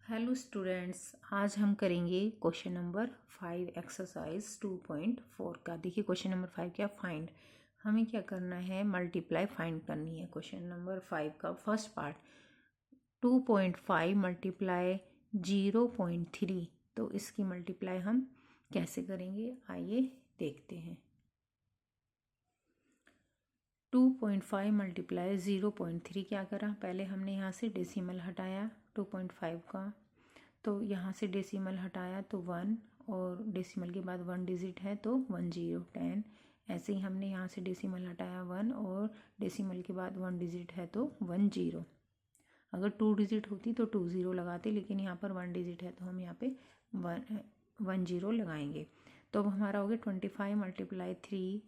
Hello students, आज हम करेंगे क्वेश्चन नंबर 5 एक्सरसाइज 2.4 का। देखिए क्वेश्चन नंबर 5 क्या, फाइंड। हमें क्या करना है, मल्टीप्लाई फाइंड करनी है। क्वेश्चन नंबर 5 का फर्स्ट पार्ट 2.5 मल्टीप्लाई 0.3। तो इसकी मल्टीप्लाई हम कैसे करेंगे, आइए देखते हैं। 2.5 मल्टीप्लाई 0.3 क्या करा, पहले हमने यहाँ से डेसिमल हटाया 2.5 का, तो यहाँ से डेसिमल हटाया तो 1 और डेसिमल के बाद 1 डिजिट है तो 1 0 10। ऐसे ही हमने यहाँ से डेसिमल हटाया 1 और डेसिमल के बाद 1 डिजिट है तो 1 0। अगर 2 डिजिट होती तो 2 0 लगाते, लेकिन यहाँ पर 1 डिजिट है तो हम यहाँ पे 1 0 लगाएंगे। तो अब हमारा हो गया 25 मल्टीप्लाई 3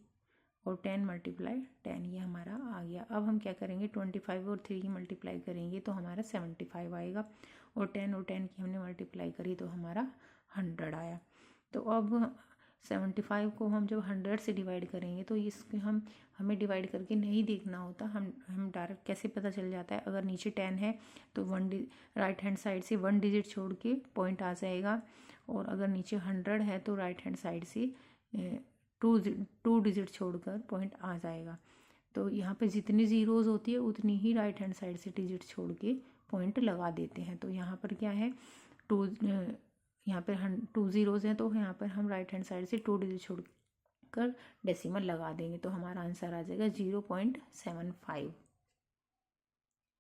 और 10 मल्टीप्लाई 10, ये हमारा आ गया। अब हम क्या करेंगे, 25 और 3 की मल्टीप्लाई करेंगे तो हमारा 75 आएगा, और 10 और 10 की हमने मल्टीप्लाई करी तो हमारा 100 आया। तो अब 75 को हम जब 100 से डिवाइड करेंगे तो इसके हमें डिवाइड करके नहीं देखना होता, हम डायरेक्ट कैसे पता चल जाता है। अगर नीचे 10 है तो राइट हैंड साइड से 1 डिजिट छोड़ के पॉइंट आ जाएगा, और अगर नीचे 100 है तो राइट हैंड साइड से टू डिजिट छोड़कर पॉइंट आ जाएगा। तो यहाँ पे जितनी ज़ीरोज़ होती है उतनी ही राइट हैंड साइड से डिजिट छोड़ के पॉइंट लगा देते हैं। तो यहाँ पर क्या है, यहाँ पर 2 ज़ीरोज़ हैं तो यहाँ पर हम राइट हैंड साइड से 2 डिजिट छोड़ कर डेसिमल लगा देंगे, तो हमारा आंसर आ जाएगा 0.75।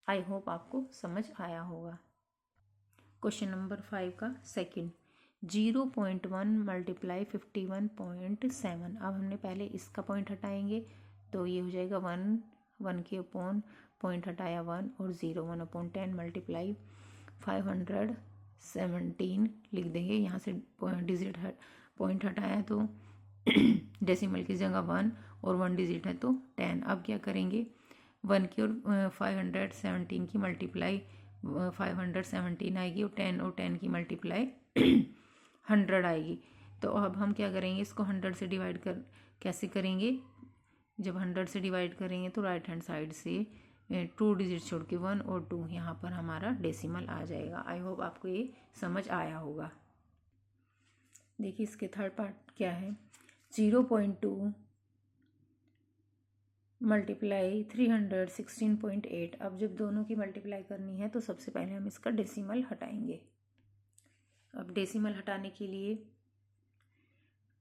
आई होप आपको समझ आया होगा। क्वेश्चन नंबर 5 का सेकंड 0.1 मल्टीप्लाई 51.7। अब हमने पहले इसका पॉइंट हटाएंगे तो ये हो जाएगा 1 के अपॉन पॉइंट हटाया 1 और 0 1/10 मल्टीप्लाई 517 लिख देंगे। यहाँ से डिजिट पॉइंट हटाया तो डेसिमल की जगह 1 और 1 डिजिट है तो 10। अब क्या करेंगे, 1 की और 517 की मल्टीप्लाई 517 आएगी, और 10 की मल्टीप्लाई 100 आएगी। तो अब हम क्या करेंगे, इसको 100 से डिवाइड कैसे करेंगे। जब 100 से डिवाइड करेंगे तो राइट हैंड साइड से 2 डिजिट छोड़ के 1 और 2 यहाँ पर हमारा डेसिमल आ जाएगा। आई होप आपको ये समझ आया होगा। देखिए इसके थर्ड पार्ट क्या है, 0.2 मल्टीप्लाई 316.8। अब जब दोनों की मल्टीप्लाई करनी है तो सबसे पहले हम इसका डेसिमल हटाएंगे। अब डेसिमल हटाने के लिए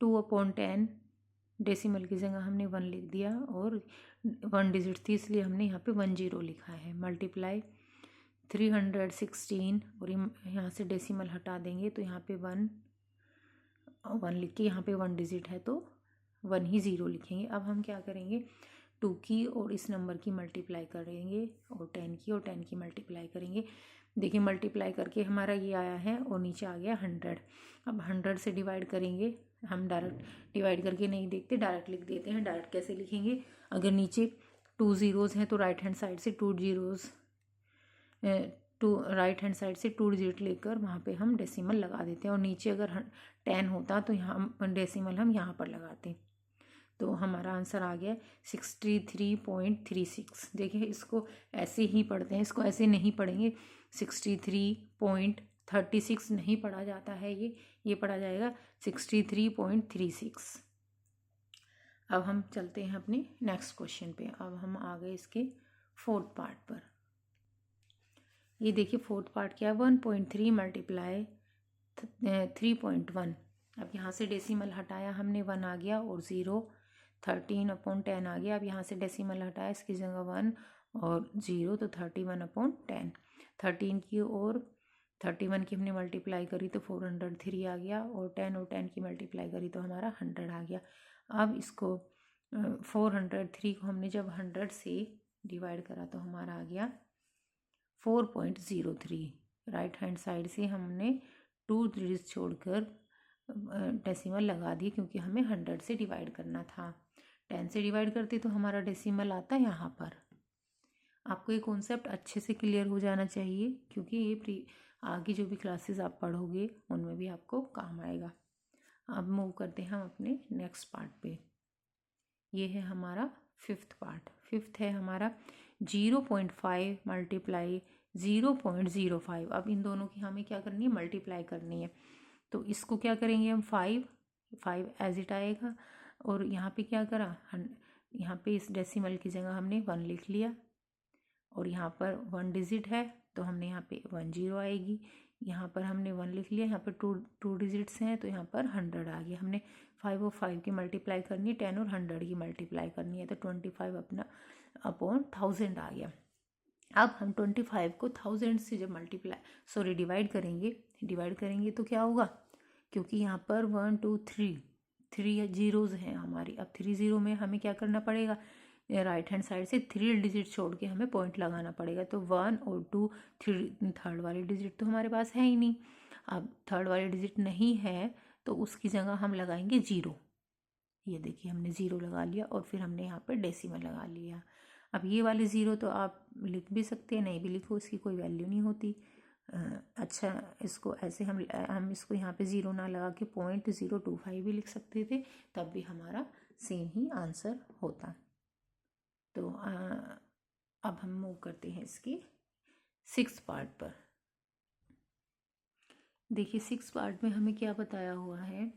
2/10 डेसिमल की जगह हमने 1 लिख दिया, और 1 डिजिट थी इसलिए हमने यहाँ पे 1 0 लिखा है। मल्टीप्लाई 316 और यहाँ से डेसिमल हटा देंगे तो यहाँ पे 1 लिख के यहाँ पे 1 डिजिट है तो 1 ही 0 लिखेंगे। अब हम क्या करेंगे, 2 की और इस नंबर की मल्टीप्लाई करेंगे और 10 की और 10 की मल्टीप्लाई करेंगे। देखिए मल्टीप्लाई करके हमारा ये आया है और नीचे आ गया 100। अब 100 से डिवाइड करेंगे, हम डायरेक्ट डिवाइड करके नहीं देखते, डायरेक्ट लिख देते हैं। डायरेक्ट कैसे लिखेंगे, अगर नीचे 2 ज़ीरोज़ हैं तो राइट हैंड साइड से 2 ज़ीरोज़ राइट हैंड साइड से 2 डिजिट लेकर वहाँ पे हम डेसिमल लगा देते हैं, और नीचे अगर 10 होता तो यहाँ डेसिमल हम यहाँ पर लगाते। तो हमारा आंसर आ गया 63.36। देखिए इसको ऐसे ही पढ़ते हैं, इसको ऐसे नहीं पढ़ेंगे। 63.36 नहीं पढ़ा जाता है, ये पढ़ा जाएगा 63.36। अब हम चलते हैं अपने नेक्स्ट क्वेश्चन पे। अब हम आ गए इसके फोर्थ पार्ट पर। ये देखिए फोर्थ पार्ट क्या है, 1.3 मल्टीप्लाई 3.1। अब यहाँ से डेसिमल हटाया हमने 1 आ गया, और 0 13/10 आ गया। अब यहाँ से डेसिमल हटाया, इसकी जगह 1 और 0 तो 31/10। 13 की और 31 की हमने मल्टीप्लाई करी तो 403 आ गया, और 10 की मल्टीप्लाई करी तो हमारा 100 आ गया। अब इसको 403 को हमने जब 100 से डिवाइड करा तो हमारा आ गया 4.03। राइट हैंड साइड से हमने 2 डिजिट छोड़कर डेसिमल लगा दिए, क्योंकि हमें 100 से डिवाइड करना था। 10 से डिवाइड करते तो हमारा डेसिमल आता है यहाँ पर। आपको ये कॉन्सेप्ट अच्छे से क्लियर हो जाना चाहिए, क्योंकि ये आगे जो भी क्लासेस आप पढ़ोगे उनमें भी आपको काम आएगा। अब मूव करते हैं हम अपने नेक्स्ट पार्ट पे। ये है हमारा फिफ्थ पार्ट। फिफ्थ है हमारा 0.5 मल्टीप्लाई 0.05। अब इन दोनों की हमें क्या करनी है, मल्टीप्लाई करनी है। तो इसको क्या करेंगे हम, 5 एज इट आएगा। और यहाँ पे क्या करा, यहाँ पे इस डेसिमल की जगह हमने 1 लिख लिया, और यहाँ पर 1 डिजिट है तो हमने यहाँ पे 10 आएगी। यहाँ पर हमने 1 लिख लिया, यहाँ पर टू डिजिट्स हैं तो यहाँ पर 100 आ गया। हमने 5 और 5 की मल्टीप्लाई करनी है, 10 और 100 की मल्टीप्लाई करनी है, तो 25 अपना अपॉन 1000 आ गया। अब हम 25 को 1000 से जब डिवाइड करेंगे तो क्या होगा, क्योंकि यहाँ पर 1 2 3 जीरोज़ हैं हमारी। अब 3 0 में हमें क्या करना पड़ेगा, राइट हैंड साइड से 3 डिजिट छोड़ के हमें पॉइंट लगाना पड़ेगा। तो 1 और 2 3 थर्ड वाली डिजिट तो हमारे पास है ही नहीं। अब थर्ड वाली डिजिट नहीं है तो उसकी जगह हम लगाएंगे 0। ये देखिए हमने 0 लगा लिया, और फिर हमने यहाँ पर डेसिमल लगा लिया। अब ये वाले 0 तो आप लिख भी सकते हैं, नहीं भी लिखो, इसकी कोई वैल्यू नहीं होती। अच्छा, इसको ऐसे हम इसको यहाँ पे 0 ना लगा के 0.025 भी लिख सकते थे, तब भी हमारा सेम ही आंसर होता। तो अब हम मूव करते हैं इसकी 6th पार्ट पर। देखिए 6th पार्ट में हमें क्या बताया हुआ है,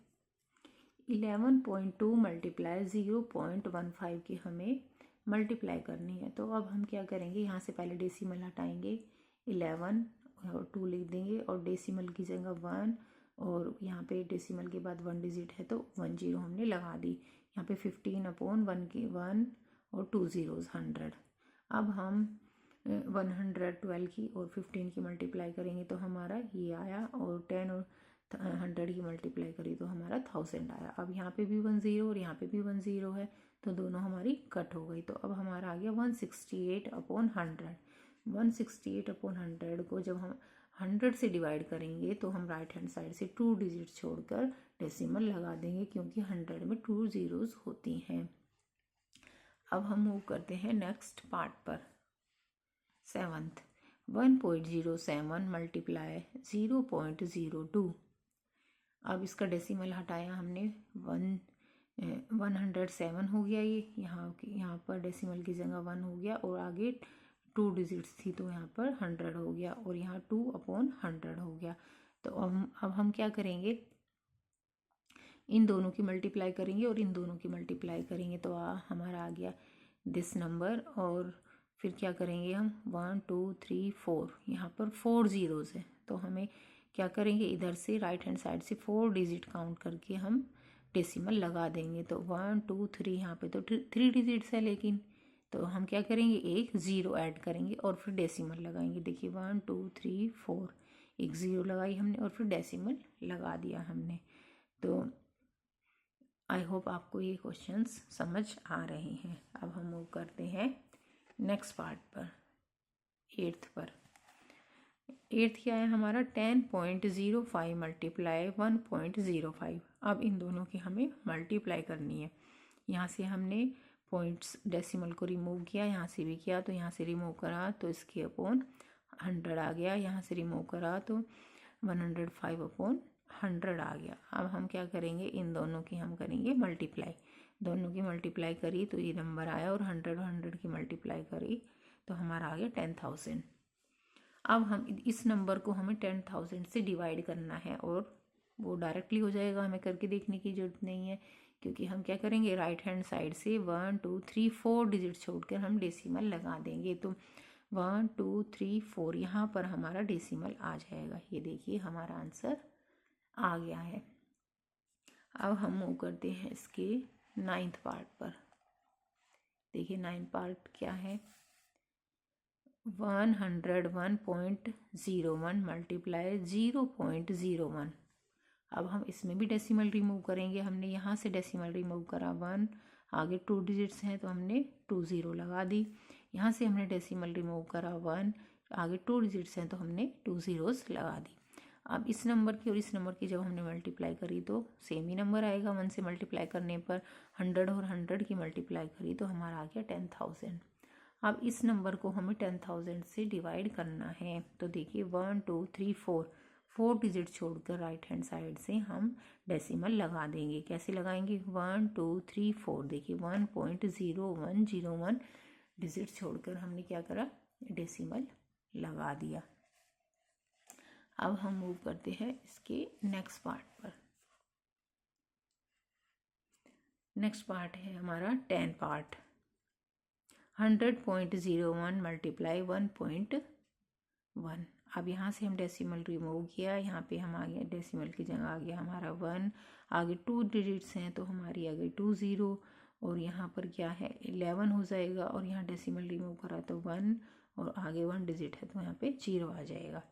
11.2 मल्टीप्लाई 0.15 की हमें मल्टीप्लाई करनी है। तो अब हम क्या करेंगे, यहाँ से पहले डेसिमल हटाएंगे, 11 और 2 लिख देंगे, और डेसिमल की जगह 1, और यहाँ पे डेसिमल के बाद 1 डिजिट है तो 10 हमने लगा दी। यहाँ पे 15 अपॉन 1 की 1 और 2 zeros 100। अब हम 112 की और 15 की मल्टीप्लाई करेंगे तो हमारा ये आया, और 10 और 100 की मल्टीप्लाई करी तो हमारा 1000 आया। अब यहाँ पे भी 10 और यहाँ पे भी 10 है, तो दोनों हमारी कट हो गई। तो अब हमारा आ गया 168 अपॉन 100। 168 अपॉन 100 को जब हम 100 से डिवाइड करेंगे तो हम राइट हैंड साइड से 2 डिजिट छोड़कर डेसिमल लगा देंगे, क्योंकि 100 में 2 zeros होती हैं। अब हम मूव करते हैं नेक्स्ट पार्ट पर, 7th। 1.07 मल्टीप्लाई 0.02। अब इसका डेसिमल हटाया हमने, 107 हो गया। ये यहाँ पर डेसिमल की जगह 1 हो गया, और आगे 2 डिजिट्स थी तो यहाँ पर 100 हो गया, और यहाँ 2 अपॉन 100 हो गया। तो अब हम क्या करेंगे, इन दोनों की मल्टीप्लाई करेंगे और इन दोनों की मल्टीप्लाई करेंगे, तो हमारा आ गया दिस नंबर। और फिर क्या करेंगे हम, 1 2 3 4, यहाँ पर 4 zeros है, तो हमें क्या करेंगे, इधर से राइट हैंड साइड से 4 डिजिट काउंट करके हम डेसिमल लगा देंगे। तो 1 2 3, यहाँ पे तो 3 डिजिट्स है, लेकिन तो हम क्या करेंगे, एक 0 ऐड करेंगे और फिर डेसिमल लगाएंगे। देखिए 1 2 3 4, एक 0 लगाई हमने और फिर डेसिमल लगा दिया हमने। तो आई होप आपको ये क्वेश्चंस समझ आ रहे हैं। अब हम मूव करते हैं नेक्स्ट पार्ट पर, 8th पर। 8th क्या है हमारा, 10.05 मल्टीप्लाई 1.05। अब इन दोनों की हमें मल्टीप्लाई करनी है। यहाँ से हमने पॉइंट्स डेसिमल को रिमूव किया, यहाँ से भी किया, तो यहाँ से रिमूव करा तो इसके अपॉन 100 आ गया, यहाँ से रिमूव करा तो 105 अपॉन 100 आ गया। अब हम क्या करेंगे, इन दोनों की हम करेंगे मल्टीप्लाई। दोनों की मल्टीप्लाई करी तो ये नंबर आया, और 100 की मल्टीप्लाई करी तो हमारा आ गया 10,000। अब हम इस नंबर को हमें 10,000 से डिवाइड करना है, और वो डायरेक्टली हो जाएगा, हमें करके देखने की ज़रूरत नहीं है, क्योंकि हम क्या करेंगे, राइट हैंड साइड से 1 2 3 4 डिजिट छोड़कर हम डेसिमल लगा देंगे। तो 1 2 3 4 यहाँ पर हमारा डेसिमल आ जाएगा। ये देखिए हमारा आंसर आ गया है। अब हम मूव करते हैं इसके 9th पार्ट पर। देखिए 9th पार्ट क्या है, 101.01 मल्टीप्लाई 0.01। अब हम इसमें भी डेसिमल रिमूव करेंगे। हमने यहाँ से डेसिमल रिमूव करा 1, आगे 2 डिजिट्स हैं तो हमने 2 0 लगा दी। यहाँ से हमने डेसिमल रिमूव करा 1, आगे 2 डिजिट्स हैं तो हमने 2 zeros लगा दी। अब इस नंबर की और इस नंबर की जब हमने मल्टीप्लाई करी तो सेम ही नंबर आएगा। 1 से मल्टीप्लाई करने पर 100 और 100 की मल्टीप्लाई करी तो हमारा आ गया 10,000। अब इस नंबर को हमें 10,000 से डिवाइड करना है। तो देखिए 1 2 3 4 डिजिट छोड़कर राइट हैंड साइड से हम डेसिमल लगा देंगे। कैसे लगाएंगे, 1 2 3 4, देखिए 1.0101 डिजिट छोड़कर हमने क्या करा, डेसिमल लगा दिया। अब हम मूव करते हैं इसके नेक्स्ट पार्ट पर। नेक्स्ट पार्ट है हमारा 10 पार्ट। 100.01 मल्टीप्लाई 1.1। अब यहाँ से हम डेसिमल रिमूव किया, यहाँ पे हम आ गए डेसिमल की जगह आ गया हमारा 1, आगे 2 डिजिट्स हैं तो हमारी आ गई 2 0, और यहाँ पर क्या है 11 हो जाएगा, और यहाँ डेसिमल रिमूव करा तो 1 और आगे 1 डिजिट है तो यहाँ पे 0 आ जाएगा।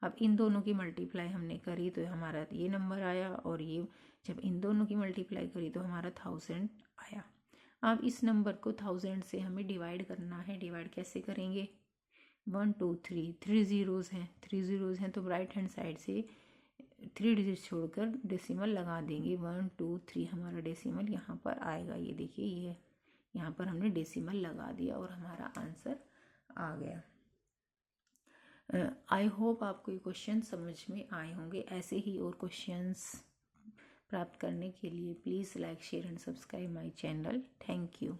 अब इन दोनों की मल्टीप्लाई हमने करी तो हमारा ये नंबर आया, और ये जब इन दोनों की मल्टीप्लाई करी तो हमारा 1000 आया। अब इस नंबर को 1000 से हमें डिवाइड करना है। डिवाइड कैसे करेंगे? 1 2 3, 3 ज़ीरोज़ हैं, 3 ज़ीरोज़ हैं तो राइट हैंड साइड से 3 डिजिट छोड़कर डेसिमल लगा देंगे। 1 2 3 हमारा डेसिमल यहाँ पर आएगा। ये देखिए, ये यहाँ पर हमने डेसिमल लगा दिया और हमारा आंसर आ गया। आई होप आपको ये क्वेश्चन समझ में आए होंगे। ऐसे ही और क्वेश्चंस प्राप्त करने के लिए please like share and subscribe my channel. Thank you.